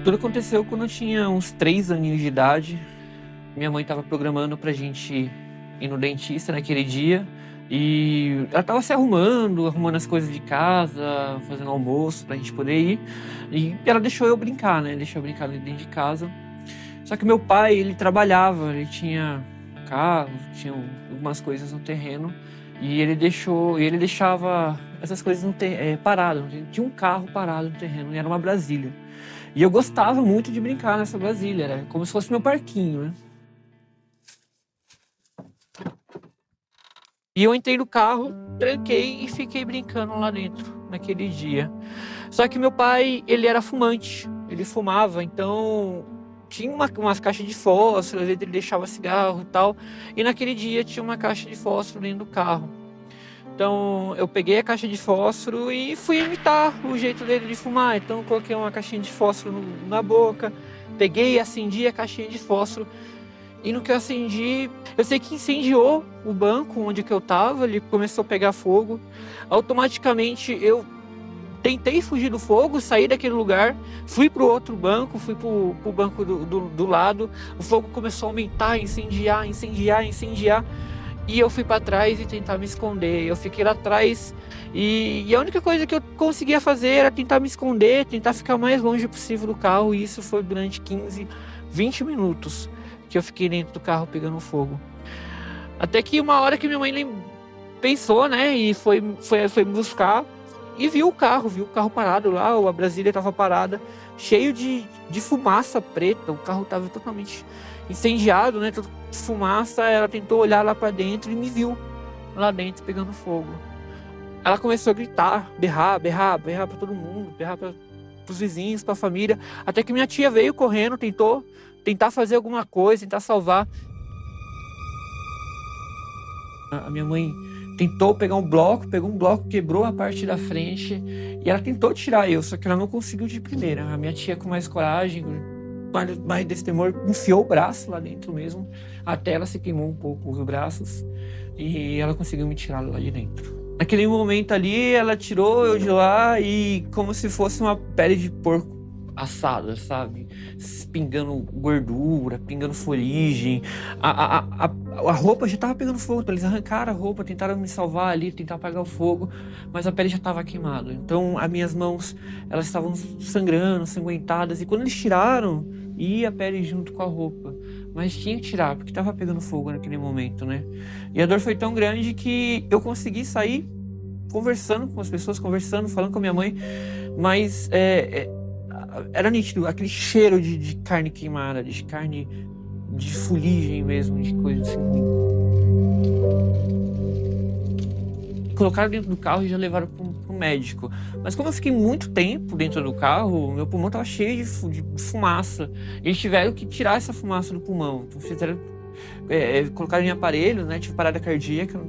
Tudo aconteceu quando eu tinha uns 3 aninhos de idade. Minha mãe estava programando pra gente ir no dentista naquele dia. E ela estava se arrumando as coisas de casa, fazendo almoço pra gente poder ir. E ela deixou eu brincar, né? Deixou eu brincar dentro de casa. Só que meu pai, ele trabalhava, ele tinha carro, tinha algumas coisas no terreno. E ele deixava essas coisas parado. Tinha um carro parado no terreno, e era uma Brasília. E eu gostava muito de brincar nessa Brasília, era como se fosse meu parquinho, né? E eu entrei no carro, tranquei e fiquei brincando lá dentro naquele dia. Só que meu pai, ele era fumante, ele fumava, então tinha umas caixas de fósforo, às vezes ele deixava cigarro e tal. E naquele dia tinha uma caixa de fósforo dentro do carro. Então eu peguei a caixa de fósforo e fui imitar o jeito dele de fumar. Então eu coloquei uma caixinha de fósforo na boca, peguei e acendi a caixinha de fósforo. E no que eu acendi, eu sei que incendiou o banco onde que eu tava, ele começou a pegar fogo. Automaticamente eu tentei fugir do fogo, saí daquele lugar, fui pro outro banco, fui pro banco do lado. O fogo começou a aumentar, incendiar. E eu fui para trás e tentar me esconder. Eu fiquei lá atrás e a única coisa que eu conseguia fazer era tentar me esconder, tentar ficar o mais longe possível do carro. E isso foi durante 15, 20 minutos que eu fiquei dentro do carro pegando fogo. Até que uma hora que minha mãe pensou, né, e foi me buscar e viu o carro parado lá, a Brasília estava parada, cheio de fumaça preta, o carro estava totalmente incendiado, né, todo de fumaça. Ela tentou olhar lá para dentro e me viu lá dentro pegando fogo. Ela começou a gritar, berrar para todo mundo, berrar para os vizinhos, para a família, até que minha tia veio correndo, tentar fazer alguma coisa, tentar salvar. A minha mãe tentou pegar pegou um bloco, quebrou a parte da frente e ela tentou tirar eu, só que ela não conseguiu de primeira. A minha tia, com mais coragem, mais desse temor, enfiou o braço lá dentro mesmo, até ela se queimou um pouco os braços e ela conseguiu me tirar lá de dentro. Naquele momento ali, ela tirou eu de lá e como se fosse uma pele de porco assada, sabe? Pingando gordura, pingando fuligem. A roupa já tava pegando fogo, então eles arrancaram a roupa, tentaram me salvar ali, tentar apagar o fogo, mas a pele já tava queimada. Então as minhas mãos, elas estavam sangrando, ensanguentadas, e quando eles tiraram, ia a pele junto com a roupa. Mas tinha que tirar, porque tava pegando fogo naquele momento, né? E a dor foi tão grande que eu consegui sair conversando com as pessoas, falando com a minha mãe, mas era nítido, aquele cheiro de carne queimada, de carne de fuligem mesmo, de coisa assim. Colocaram dentro do carro e já levaram pro médico. Mas como eu fiquei muito tempo dentro do carro, meu pulmão estava cheio de fumaça. Eles tiveram que tirar essa fumaça do pulmão. Então colocaram em aparelhos, né? Tive parada cardíaca,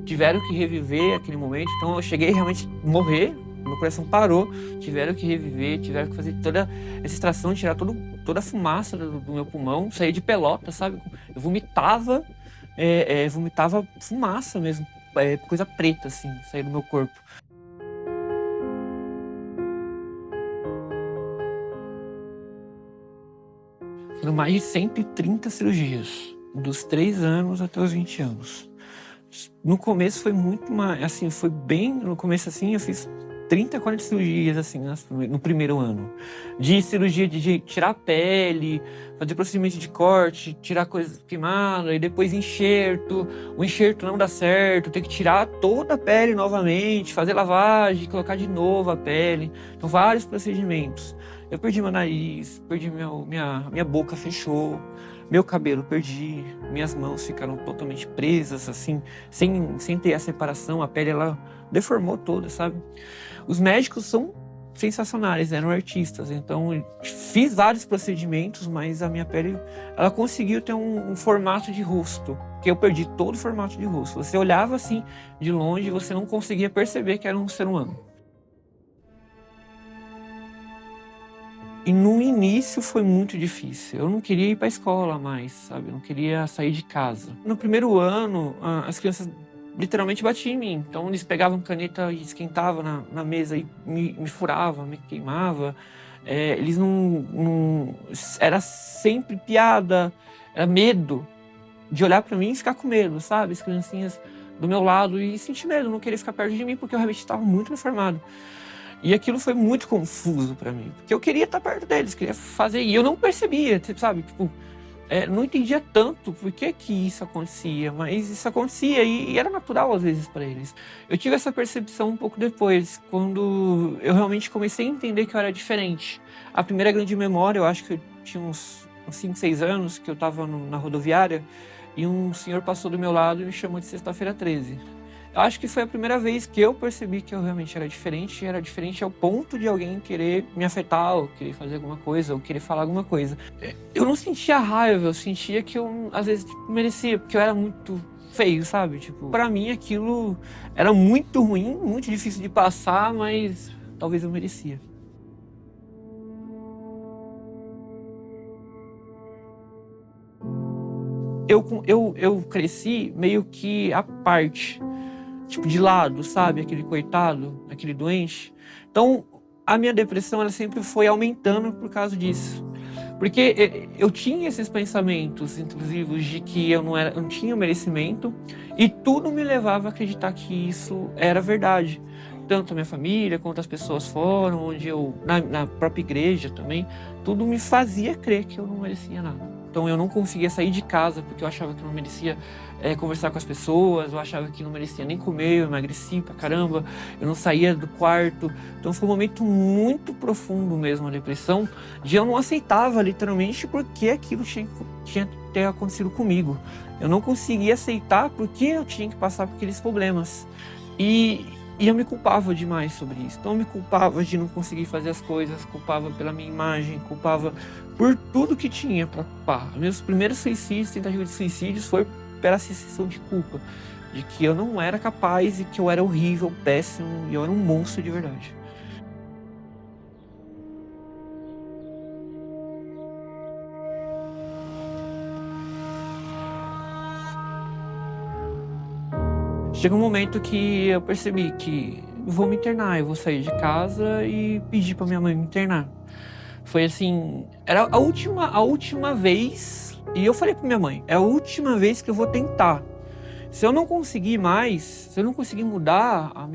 tiveram que reviver aquele momento. Então eu cheguei realmente a morrer. Meu coração parou, tiveram que reviver, tiveram que fazer toda essa extração, tirar toda a fumaça do meu pulmão, sair de pelota, sabe? Eu vomitava fumaça mesmo, coisa preta, assim, sair do meu corpo. Foram mais de 130 cirurgias, dos 3 anos até os 20 anos. No começo foi muito mais, assim, foi bem, no começo assim, eu fiz 30, 40 cirurgias, assim, no primeiro ano. De cirurgia de tirar a pele, fazer procedimento de corte, tirar coisas queimadas, e depois enxerto. O enxerto não dá certo, tem que tirar toda a pele novamente, fazer lavagem, colocar de novo a pele. Então, vários procedimentos. Eu perdi meu nariz, perdi minha boca fechou, meu cabelo perdi, minhas mãos ficaram totalmente presas, assim, sem ter a separação, a pele, ela deformou toda, sabe? Os médicos são sensacionais, eram artistas, então eu fiz vários procedimentos, mas a minha pele, ela conseguiu ter um formato de rosto, que eu perdi todo o formato de rosto. Você olhava assim, de longe, você não conseguia perceber que era um ser humano. E no início foi muito difícil. Eu não queria ir para a escola mais, sabe? Eu não queria sair de casa. No primeiro ano, as crianças literalmente batiam em mim. Então eles pegavam caneta e esquentavam na mesa e me furavam, me queimavam. Eles era sempre piada, era medo de olhar pra mim e ficar com medo, sabe? As criancinhas do meu lado e sentir medo, não querer ficar perto de mim, porque eu realmente estava muito transformado. E aquilo foi muito confuso pra mim, porque eu queria estar perto deles, queria fazer, e eu não percebia, sabe? Tipo, não entendia tanto por que isso acontecia, mas isso acontecia e era natural às vezes para eles. Eu tive essa percepção um pouco depois, quando eu realmente comecei a entender que eu era diferente. A primeira grande memória, eu acho que eu tinha uns 5, 6 anos, que eu estava na rodoviária, e um senhor passou do meu lado e me chamou de Sexta-feira 13. Eu acho que foi a primeira vez que eu percebi que eu realmente era diferente, e era diferente ao ponto de alguém querer me afetar, ou querer fazer alguma coisa, ou querer falar alguma coisa. Eu não sentia raiva, eu sentia que eu, às vezes, merecia, porque eu era muito feio, sabe? Tipo, pra mim aquilo era muito ruim, muito difícil de passar, mas talvez eu merecia. Eu cresci meio que à parte, tipo, de lado, sabe? Aquele coitado, aquele doente. Então, a minha depressão, ela sempre foi aumentando por causa disso. Porque eu tinha esses pensamentos intrusivos de que eu não tinha merecimento, e tudo me levava a acreditar que isso era verdade. Tanto a minha família, quanto as pessoas fora, na própria igreja também, tudo me fazia crer que eu não merecia nada. Então eu não conseguia sair de casa porque eu achava que não merecia conversar com as pessoas, eu achava que não merecia nem comer, eu emagreci pra caramba, eu não saía do quarto. Então foi um momento muito profundo mesmo, a depressão, de eu não aceitava literalmente porque aquilo tinha que ter acontecido comigo. Eu não conseguia aceitar porque eu tinha que passar por aqueles problemas. E eu me culpava demais sobre isso. Então eu me culpava de não conseguir fazer as coisas, culpava pela minha imagem, culpava por tudo que tinha para culpar. Meus primeiros suicídios, tentativas de suicídios, foi pela sensação de culpa, de que eu não era capaz e que eu era horrível, péssimo, e eu era um monstro de verdade. Chega um momento que eu percebi que eu vou me internar, eu vou sair de casa e pedir para minha mãe me internar. Foi assim, era a última vez, e eu falei para minha mãe, é a última vez que eu vou tentar. Se eu não conseguir mais, se eu não conseguir mudar a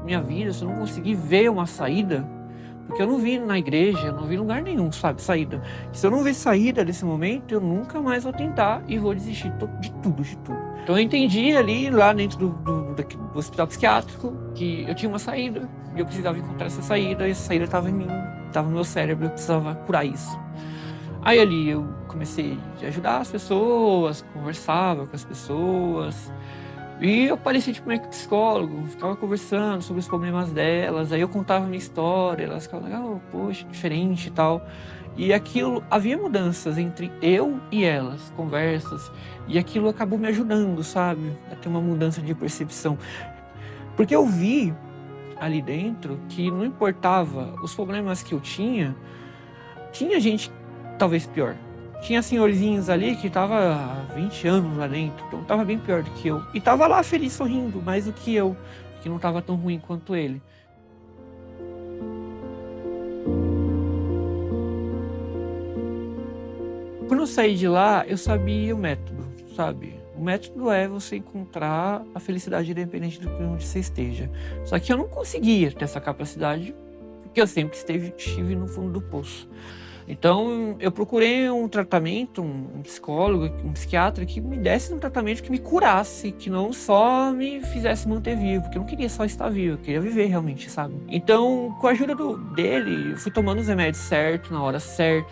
minha vida, se eu não conseguir ver uma saída, porque eu não vi na igreja, eu não vi em lugar nenhum, sabe, saída. Se eu não ver saída desse momento, eu nunca mais vou tentar e vou desistir de tudo, de tudo. Então eu entendi ali, lá dentro do hospital psiquiátrico, que eu tinha uma saída, e eu precisava encontrar essa saída, e essa saída estava em mim, estava no meu cérebro, eu precisava curar isso. Aí ali eu comecei a ajudar as pessoas, conversava com as pessoas, e eu parecia tipo meio que psicólogo, ficava conversando sobre os problemas delas, aí eu contava a minha história, elas ficavam, oh, poxa, diferente e tal. E aquilo, havia mudanças entre eu e elas, conversas, e aquilo acabou me ajudando, sabe, a ter uma mudança de percepção. Porque eu vi ali dentro que não importava os problemas que eu tinha gente talvez pior. Tinha senhorzinhos ali que tava há 20 anos lá dentro, então tava bem pior do que eu. E tava lá feliz, sorrindo, mais do que eu, que não tava tão ruim quanto ele. Quando eu saí de lá, eu sabia o método, sabe? O método é você encontrar a felicidade independente do onde você esteja. Só que eu não conseguia ter essa capacidade, porque eu sempre estive no fundo do poço. Então, eu procurei um tratamento, um psicólogo, um psiquiatra que me desse um tratamento que me curasse, que não só me fizesse manter vivo, porque eu não queria só estar vivo, eu queria viver realmente, sabe? Então, com a ajuda dele, eu fui tomando os remédios certos, na hora certa,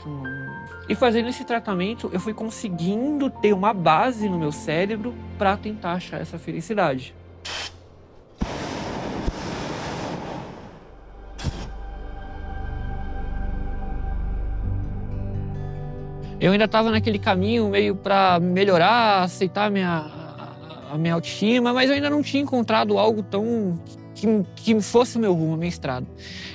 e fazendo esse tratamento, eu fui conseguindo ter uma base no meu cérebro para tentar achar essa felicidade. Eu ainda estava naquele caminho meio para melhorar, aceitar a minha autoestima, mas eu ainda não tinha encontrado algo tão que fosse o meu rumo, a minha estrada.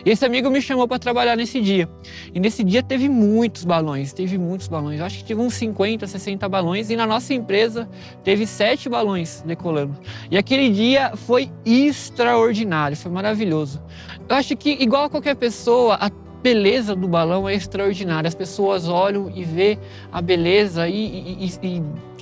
E esse amigo me chamou para trabalhar nesse dia. E nesse dia teve muitos balões. Eu acho que tive uns 50, 60 balões, e na nossa empresa teve 7 balões decolando. E aquele dia foi extraordinário, foi maravilhoso. Eu acho que, igual a qualquer pessoa, beleza do balão é extraordinária. As pessoas olham e vê a beleza e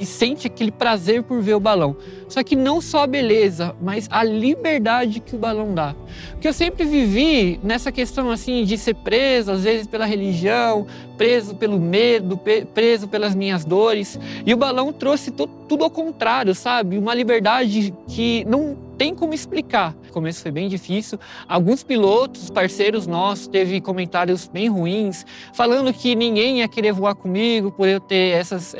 sente aquele prazer por ver o balão. Só que não só a beleza, mas a liberdade que o balão dá. Porque eu sempre vivi nessa questão assim de ser preso, às vezes pela religião, preso pelo medo, preso pelas minhas dores. E o balão trouxe tudo ao contrário, sabe? Uma liberdade que não tem como explicar. O começo foi bem difícil. Alguns pilotos, parceiros nossos, teve comentários bem ruins, falando que ninguém ia querer voar comigo por eu ter essas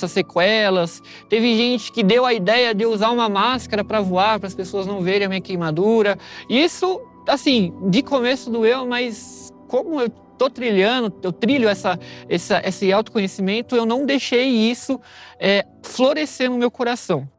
sequelas. Teve gente que deu a ideia de eu usar uma máscara para voar, para as pessoas não verem a minha queimadura. Isso, assim, de começo doeu, mas como eu tô trilhando, eu trilho esse autoconhecimento, eu não deixei isso florescer no meu coração.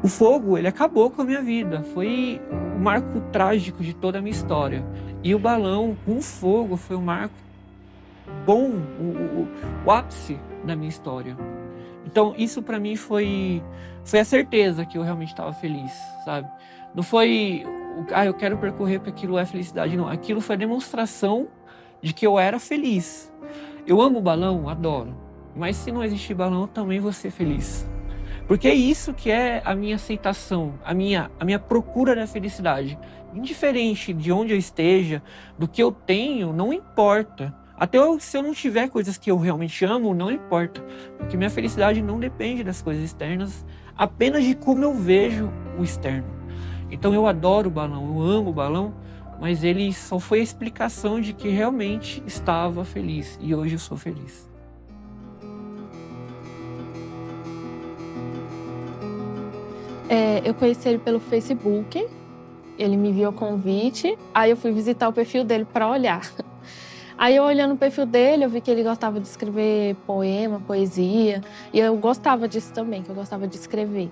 O fogo, ele acabou com a minha vida. Foi o marco trágico de toda a minha história. E o balão com fogo foi um marco bom, o ápice da minha história. Então, isso para mim foi a certeza que eu realmente estava feliz, sabe? Não foi, eu quero percorrer porque aquilo é felicidade, não. Aquilo foi a demonstração de que eu era feliz. Eu amo o balão, adoro. Mas se não existir balão, eu também vou ser feliz. Porque é isso que é a minha aceitação, a minha procura da felicidade. Indiferente de onde eu esteja, do que eu tenho, não importa. Até se eu não tiver coisas que eu realmente amo, não importa. Porque minha felicidade não depende das coisas externas, apenas de como eu vejo o externo. Então eu adoro o balão, eu amo o balão, mas ele só foi a explicação de que realmente estava feliz. E hoje eu sou feliz. Eu conheci ele pelo Facebook, ele me enviou convite, aí eu fui visitar o perfil dele para olhar. Aí eu olhando o perfil dele, eu vi que ele gostava de escrever poema, poesia, e eu gostava disso também, que eu gostava de escrever.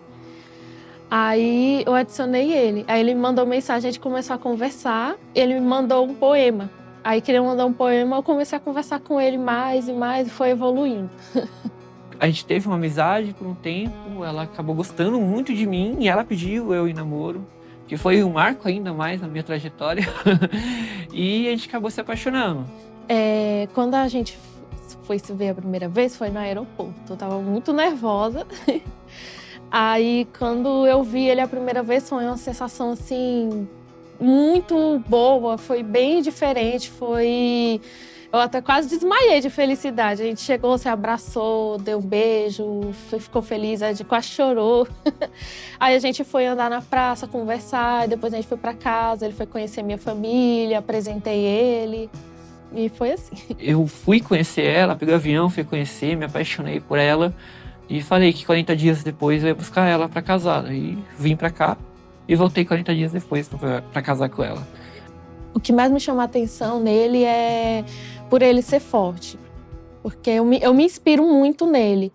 Aí eu adicionei ele, aí ele me mandou mensagem, a gente começou a conversar, ele me mandou um poema. Aí queria mandar um poema, eu comecei a conversar com ele mais e mais, e foi evoluindo. A gente teve uma amizade por um tempo, ela acabou gostando muito de mim e ela pediu eu em namoro, que foi um marco ainda mais na minha trajetória. E a gente acabou se apaixonando. Quando a gente foi se ver a primeira vez, foi no aeroporto. Eu tava muito nervosa. Aí, quando eu vi ele a primeira vez, foi uma sensação, assim, muito boa. Foi bem diferente, Eu até quase desmaiei de felicidade. A gente chegou, se abraçou, deu um beijo, ficou feliz, a gente quase chorou. Aí a gente foi andar na praça, conversar, depois a gente foi pra casa, ele foi conhecer minha família, apresentei ele. E foi assim. Eu fui conhecer ela, peguei o avião, fui conhecer, me apaixonei por ela e falei que 40 dias depois eu ia buscar ela pra casar. Aí vim pra cá e voltei 40 dias depois pra casar com ela. O que mais me chama a atenção nele é por ele ser forte, porque eu me inspiro muito nele.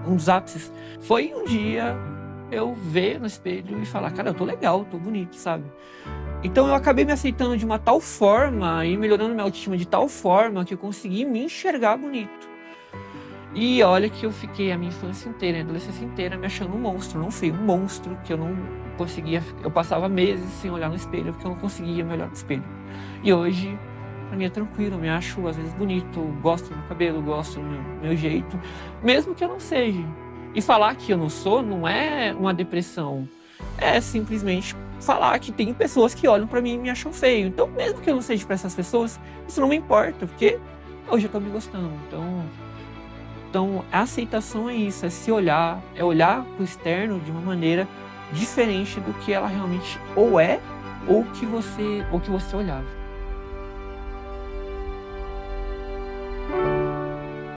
Um dos ápices foi um dia eu ver no espelho e falar, cara, eu tô legal, tô bonito, sabe? Então eu acabei me aceitando de uma tal forma e melhorando minha autoestima de tal forma que eu consegui me enxergar bonito. E olha que eu fiquei a minha infância inteira, a adolescência inteira me achando um monstro, não feio, um monstro que eu não conseguia, eu passava meses sem olhar no espelho porque eu não conseguia me olhar no espelho. E hoje, pra mim é tranquilo, eu me acho às vezes bonito, gosto do meu cabelo, gosto do meu jeito, mesmo que eu não seja. E falar que eu não sou não é uma depressão, é simplesmente falar que tem pessoas que olham pra mim e me acham feio. Então, mesmo que eu não seja pra essas pessoas, isso não me importa, porque hoje eu tô me gostando. Então, a aceitação é isso, é se olhar, é olhar pro externo de uma maneira diferente do que ela realmente ou é, ou que você olhava.